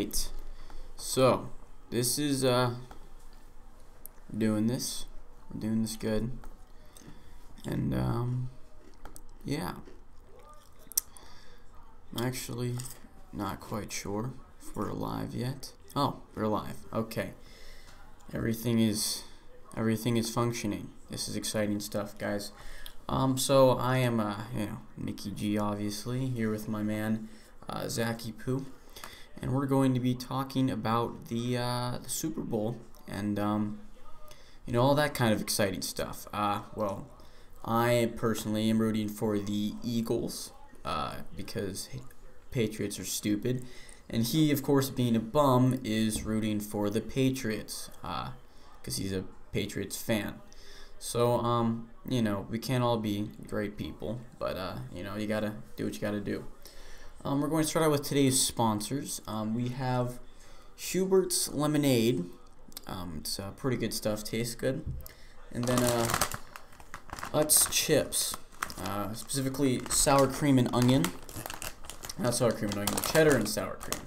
Alright, so this is doing this. We're doing this good. And yeah. I'm actually not quite sure if we're live yet. Oh, we're live. Okay. Everything is functioning. This is exciting stuff, guys. So I am Nicky G, obviously, here with my man Zachy, and we're going to be talking about the Super Bowl and all that kind of exciting stuff. Well, I personally am rooting for the Eagles because Patriots are stupid, and he, of course, being a bum, is rooting for the Patriots because he's a Patriots fan. So we can't all be great people, but you gotta do what you gotta do. We're going to start out with today's sponsors. We have Schubert's Lemonade. It's pretty good stuff, tastes good. And then Utz Chips, specifically sour cream and onion. Not sour cream and onion, cheddar and sour cream.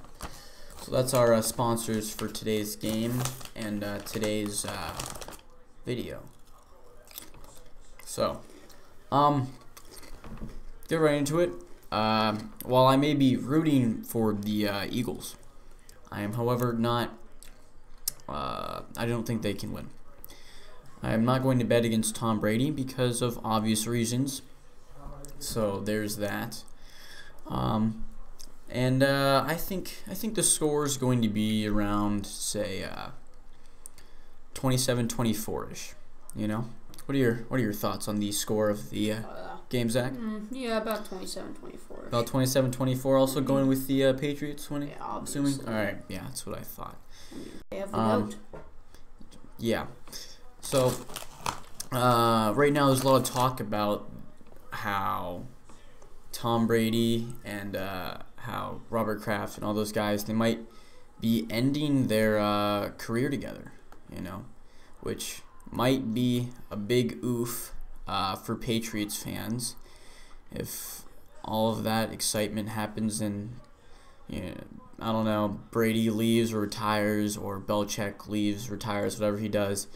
So that's our sponsors for today's game and today's video. So, get right into it. While I may be rooting for the Eagles, I am, however, not. I don't think they can win. I am not going to bet against Tom Brady because of obvious reasons. So there's that. And I think the score is going to be around, say, 27-24-ish. You know. What are your thoughts on the score of the game, Zach? Yeah, about 27-24. About 27-24. Also going with the Patriots winning. Yeah, obviously. Assuming. All right. Yeah, that's what I thought. They have the goat. Yeah. So right now there's a lot of talk about how Tom Brady and how Robert Kraft and all those guys, they might be ending their career together. Which might be a big oof for Patriots fans if all of that excitement happens and I don't know, Brady leaves or retires, or Belichick leaves, retires, whatever he does.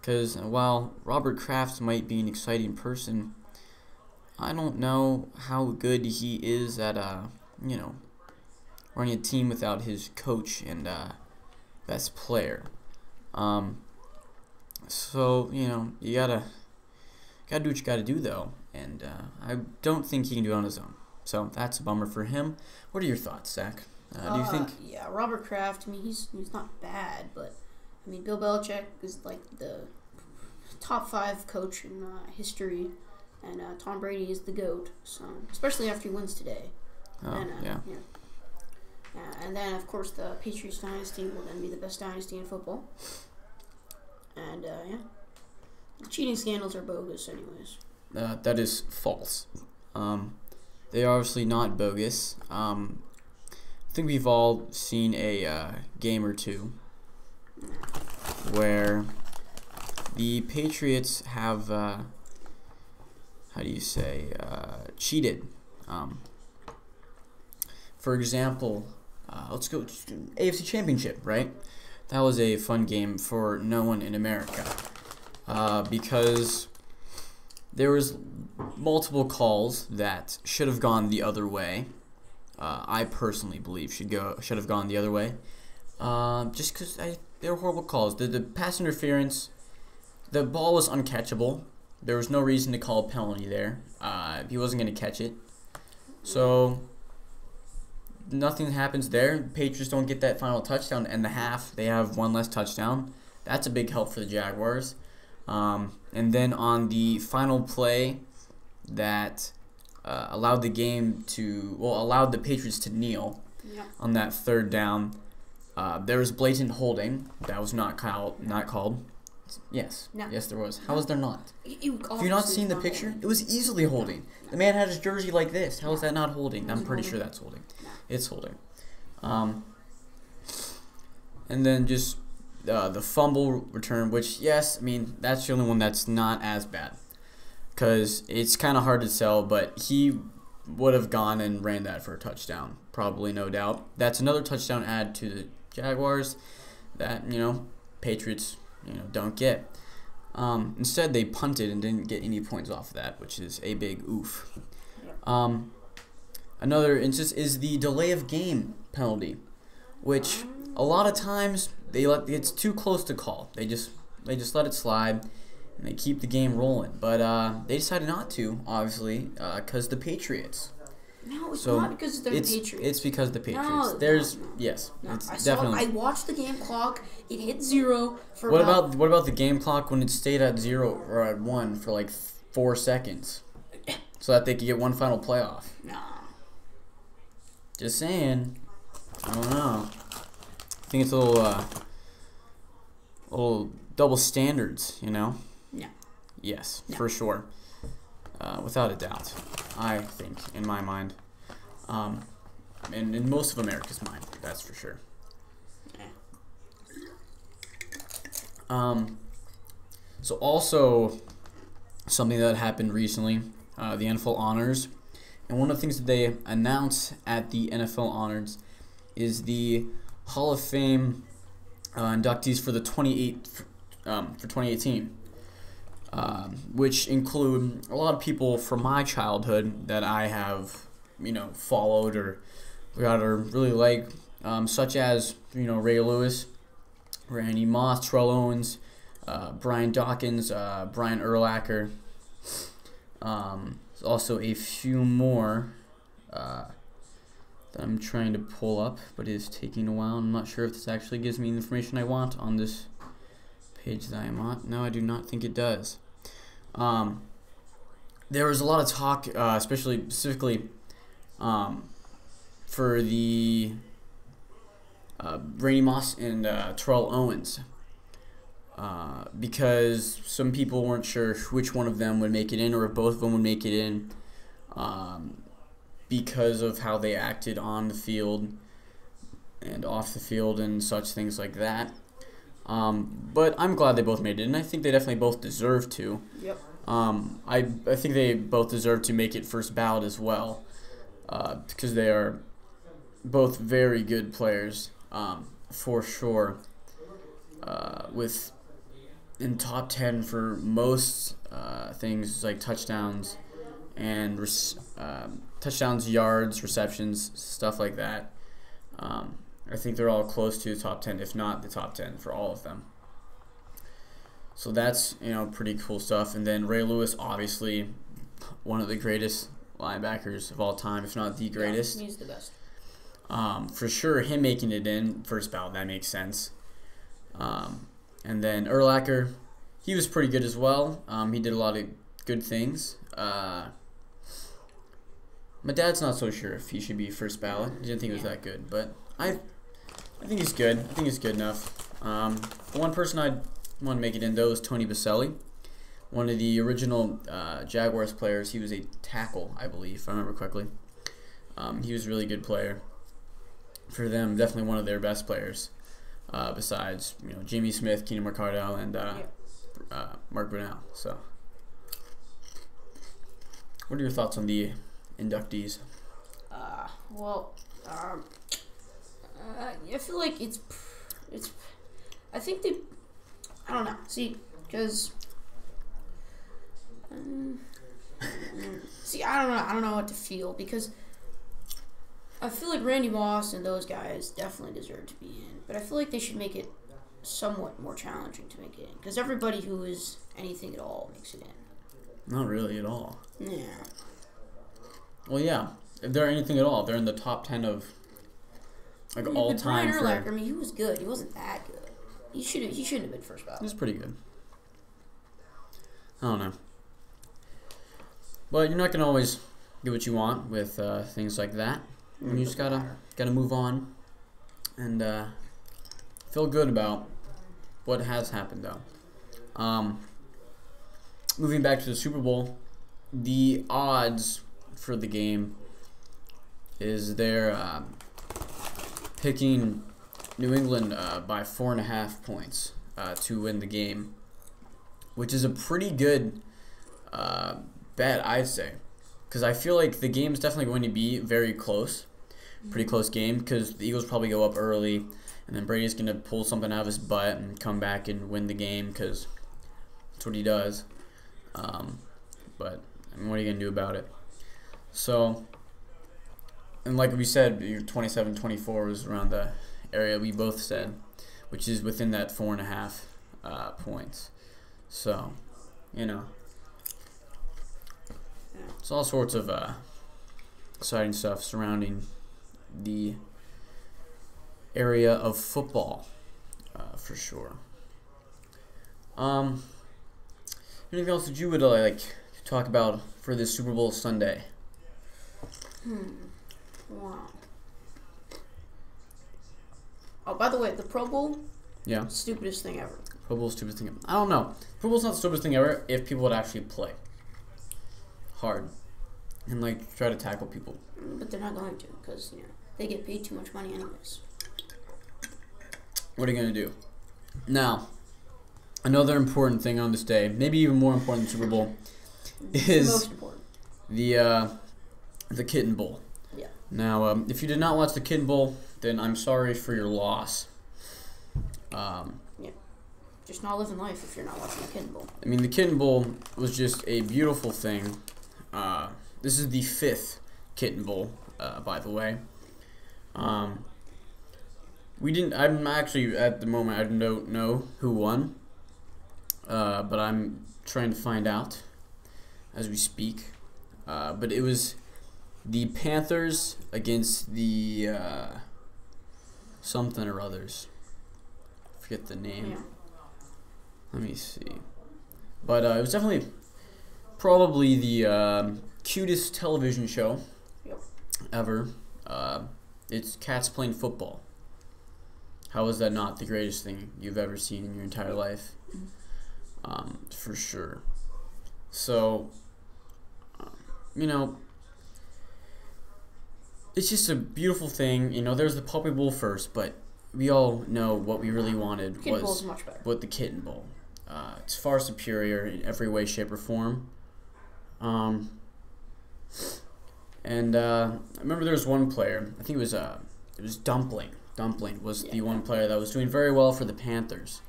Because while Robert Kraft might be an exciting person, I don't know how good he is at running a team without his coach and best player. So you gotta do what you gotta do though, and I don't think he can do it on his own. So that's a bummer for him. What are your thoughts, Zach? Do you think? Yeah, Robert Kraft. I mean, he's not bad, but I mean, Bill Belichick is like the top 5 coach in history, and Tom Brady is the GOAT. So especially after he wins today. Yeah. And then of course the Patriots dynasty will then be the best dynasty in football. And the cheating scandals are bogus, anyways. That is false. They are obviously not bogus. I think we've all seen a game or two where the Patriots have, cheated. For example, let's go AFC Championship, right? That was a fun game for no one in America because there was multiple calls that should have gone the other way. I personally believe should have gone the other way. Just because they were horrible calls. The pass interference, the ball was uncatchable. There was no reason to call a penalty there. He wasn't going to catch it. So nothing happens there. The Patriots don't get that final touchdown and the half. They have one less touchdown. That's a big help for the Jaguars. And then on the final play that allowed the Patriots to kneel on that third down, there was blatant holding. That was not called. Yes. No. Yes, there was. How was there not? Have you not seen the picture? Holding. It was easily holding. No. The man had his jersey like this. How is that not holding? I'm pretty sure that's holding. No. It's holding. And then just the fumble return, which, yes, I mean, that's the only one that's not as bad. Because it's kind of hard to tell, but he would have gone and ran that for a touchdown, probably, no doubt. That's another touchdown add to the Jaguars that, Patriots, don't get. Instead, they punted and didn't get any points off of that, which is a big oof. Another instance is the delay of game penalty, which a lot of times it's too close to call. They just let it slide and they keep the game rolling. But they decided not to, obviously, because the Patriots. No, it's not because they're the Patriots. It's because the Patriots. No. I watched the game clock. It hit 0 for what about the game clock when it stayed at 0 or at 1 for like 4 seconds, so that they could get one final playoff? No. Just saying. I don't know. I think it's a little double standards, No. Yes, No. for sure. Without a doubt, I think, in my mind, and in most of America's mind, that's for sure. So also, something that happened recently, the NFL Honors, and one of the things that they announced at the NFL Honors is the Hall of Fame inductees for the 2018. Which include a lot of people from my childhood that I have, followed or really like, such as, Ray Lewis, Randy Moss, Terrell Owens, Brian Dawkins, Brian Urlacher. There's also a few more that I'm trying to pull up, but it is taking a while. I'm not sure if this actually gives me the information I want on this page that I am on. No, I do not think it does. There was a lot of talk, specifically for the Randy Moss and Terrell Owens, because some people weren't sure which one of them would make it in or if both of them would make it in, because of how they acted on the field and off the field and such things like that. But I'm glad they both made it, and I think they definitely both deserve to. Yep. I think they both deserve to make it first ballot as well, because they are both very good players, for sure. With in top 10 for most things like touchdowns and touchdowns, yards, receptions, stuff like that. I think they're all close to the top 10, if not the top 10 for all of them. So that's, pretty cool stuff. And then Ray Lewis, obviously, one of the greatest linebackers of all time, if not the greatest. Yeah, he's the best. For sure, him making it in first ballot, that makes sense. And then Urlacher, he was pretty good as well. He did a lot of good things. My dad's not so sure if he should be first ballot. He didn't think he was that good, but I think he's good. I think he's good enough. The one person I'd want to make it in, though, is Tony Baselli, one of the original Jaguars players. He was a tackle, I believe, if I remember correctly. He was a really good player for them. Definitely one of their best players, besides Jamie Smith, Keenan McCardell, and Mark Brunell. So, what are your thoughts on the inductees? I feel like it's. I think they. I don't know. See, because. I don't know what to feel, because I feel like Randy Moss and those guys definitely deserve to be in, but I feel like they should make it somewhat more challenging to make it in, because everybody who is anything at all makes it in. Not really at all. Yeah. Well, yeah. If they're anything at all, they're in the top 10 of all time. Brian Urlacher, he was good. He wasn't that good. He shouldn't have been first ballot. He was pretty good. I don't know. But you're not gonna always get what you want with things like that. And you just gotta move on and feel good about what has happened, though. Moving back to the Super Bowl, the odds for the game is they're picking New England by 4.5 points to win the game, which is a pretty good bet, I'd say, because I feel like the game is definitely going to be very close, pretty close game, because the Eagles probably go up early, and then Brady's going to pull something out of his butt and come back and win the game, because that's what he does. But I mean, what are you going to do about it? So, and like we said, your 27-24 was around the area we both said, which is within that 4.5 points. So, you know, it's all sorts of exciting stuff surrounding the area of football, for sure. Anything else that you would like to talk about for this Super Bowl Sunday? Wow. Oh, by the way, the Pro Bowl. Yeah. Stupidest thing ever. Pro Bowl stupidest thing ever. I don't know. Pro Bowl's not the stupidest thing ever if people would actually play hard and like try to tackle people. But they're not going to, because they get paid too much money anyways. What are you gonna do? Now, another important thing on this day, maybe even more important than Super Bowl, is most important. The Kitten Bowl. Yeah. Now, if you did not watch the Kitten Bowl, then I'm sorry for your loss. Yeah. Just not living life if you're not watching the Kitten Bowl. I mean, the Kitten Bowl was just a beautiful thing. This is the 5th Kitten Bowl, by the way. I'm actually, at the moment, I don't know who won. But I'm trying to find out as we speak. But it was the Panthers against the something or others. I forget the name. Yeah. Let me see. But it was definitely probably the cutest television show ever. It's cats playing football. How is that not the greatest thing you've ever seen in your entire life? For sure. So, you know, it's just a beautiful thing. You know, there's the Puppy Bowl first, but we all know what we really wanted Kitten Bowl is much better. With the Kitten Bowl. It's far superior in every way, shape, or form. And I remember there was one player. I think it was Dumpling. Dumpling was the one player that was doing very well for the Panthers.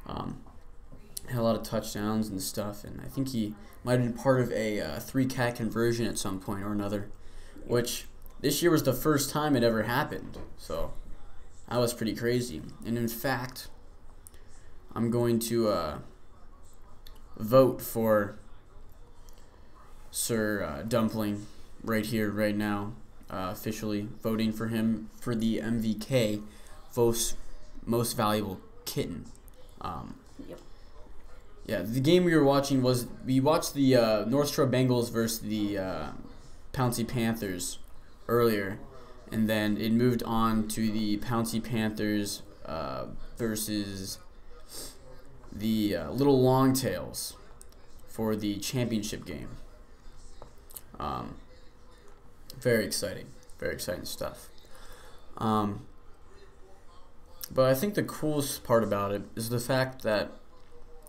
Had a lot of touchdowns and stuff, and I think he might have been part of a 3-cat conversion at some point or another, which this year was the first time it ever happened. So that was pretty crazy. And in fact, I'm going to vote for Sir Dumpling right here, right now. Officially voting for him for the MVK, most valuable kitten. Yeah, the game we watched the North Shore Bengals versus the Pouncey Panthers earlier, and then it moved on to the Pouncey Panthers versus the Little Longtails for the championship game. Very exciting stuff. But I think the coolest part about it is the fact that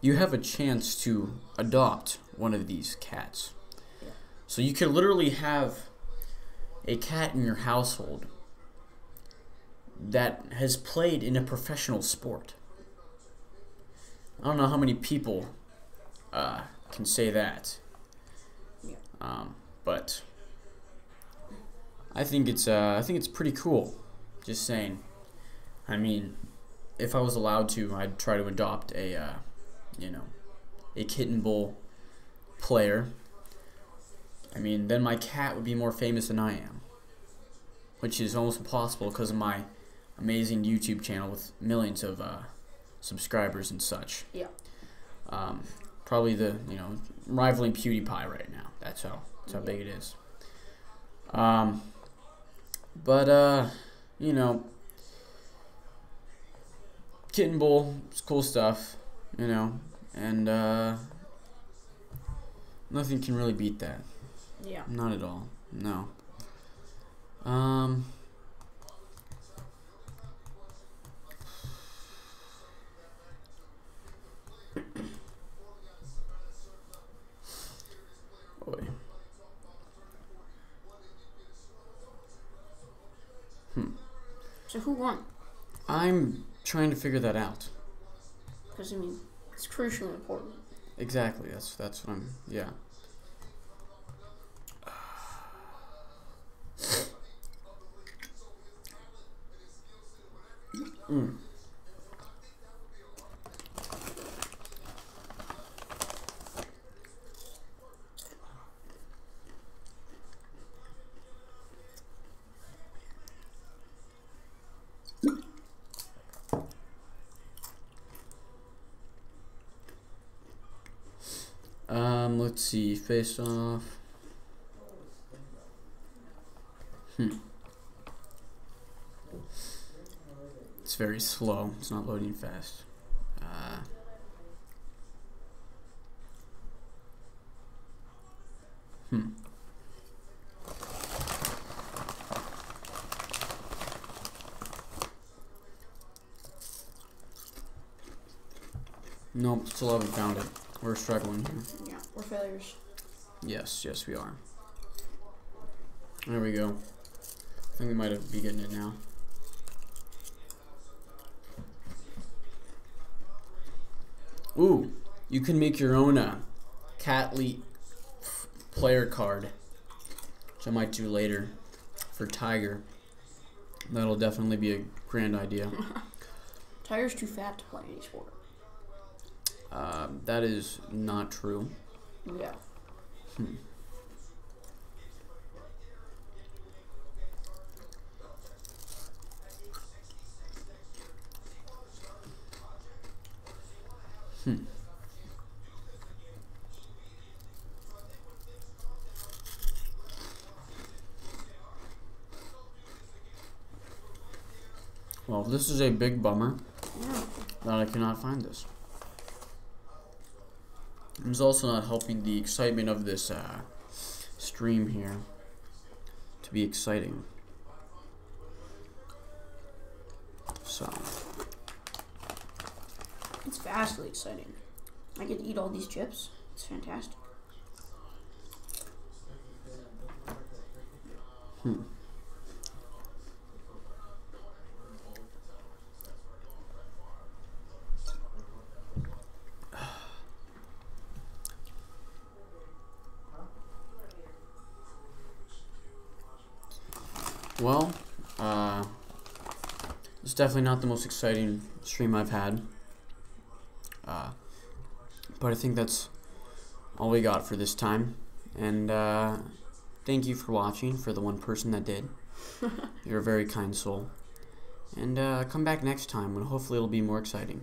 you have a chance to adopt one of these cats. Yeah. So you could literally have a cat in your household that has played in a professional sport. I don't know how many people can say that. Yeah. But I think it's pretty cool. Just saying. I mean, if I was allowed to, I'd try to adopt a Kitten Bowl player. I mean, then my cat would be more famous than I am, which is almost impossible because of my amazing YouTube channel with millions of subscribers and such. Yeah. Probably rivaling PewDiePie right now. That's how big it is. Kitten Bowl is cool stuff, and nothing can really beat that. Yeah. Not at all. No. Boy. So who won? I'm trying to figure that out. Because, I mean, it's crucially important. Exactly. That's what I'm. Yeah. Mm. Let's see. Face off. It's very slow. It's not loading fast. Nope, still haven't found it. We're struggling here. Yeah, we're failures. Yes, we are. There we go. I think we might be getting it now. Ooh, you can make your own Catleet player card, which I might do later for Tiger. That'll definitely be a grand idea. Tiger's too fat to play any sport. That is not true. Yeah. Well, this is a big bummer that I cannot find this. It's also not helping the excitement of this stream here to be exciting. So It's vastly exciting. I get to eat all these chips. It's fantastic. Well, it's definitely not the most exciting stream I've had. But I think that's all we got for this time. And thank you for watching, for the one person that did. You're a very kind soul. And come back next time when hopefully it'll be more exciting.